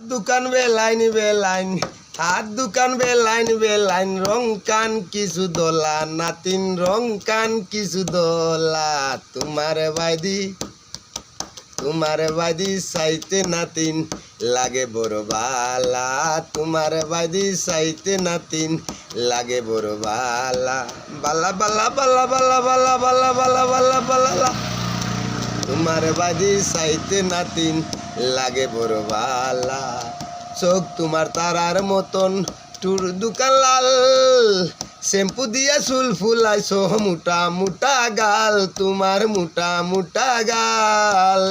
দোকান বেলাইন হাত দোকান বেলাইন রং কান কিছু দোলা নাতিন রং কান কিছু দোলা তোমার বাইদি চাইতে নাতিন লাগে বড় বালা তোমার বাইদি চাইতে নাতিন লাগে বড় বালা বালা বালা বালা বালা বালা বালা বালা বালা বালা তোমার বাইদি চাইতে নাতিন লাগে বড় বালা চোখ তোমার তারার মতন টুর দোকান লাল শ্যাম্পু দিয়া চুল ফুলাইছো মোটা মোটা গাল তোমার মোটা মোটা গাল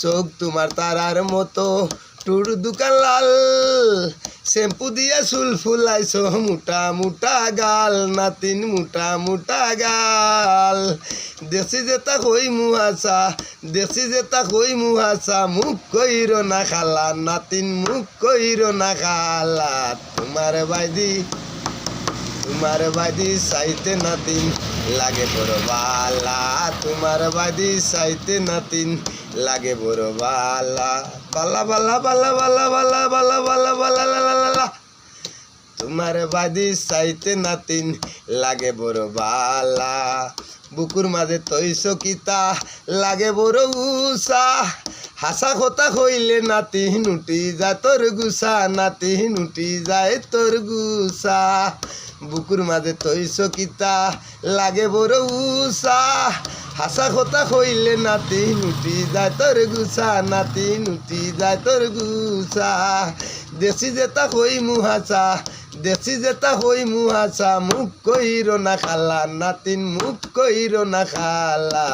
চোখ তোমার তারার মতো টুর দোকান লাল শ্যাম্পু দিয়া চুল ফুলাইছো মোটা মোটা গাল নাতিন মোটা মোটা গাল দেশি যেতা কই মুহাসা মুখ কইর না খালা নাতিন মুখ কইর না খালা তোমার বাইদি চাইতে নাতিন লাগে বড় বালা তোমার বাইদি চাইতে নাতিন লাগে বড় বালা বালা বালা বালা বালা বালা বালা বালা বালা বালা তোমার বাইদি চাইতে নাতিন লাগে বড় বালা বুকুর মাঝে তৈছ কিতা লাগে বড় উষা হাসা কথা কইলে নাতি নুটি যায় তোর গুসা নাতি নুটি যায় তোর গুসা বুকুর মাঝে তৈছ কিতা লাগে বড় উষা হাসা কথা কইলে নাতি নুটি যায় তোর গুসা নাতি নুটি যায় তোর গুসা দেশি যেতা কই মুহাসা মুখ কইর না খালা নাতিন মুখ কইর না খালা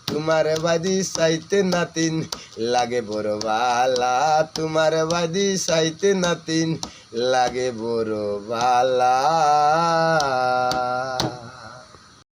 তোমার বাইদি চাইতে নাতিন লাগে বড় বালা তোমার বাইদি চাইতে নাতিন লাগে বড় বালা।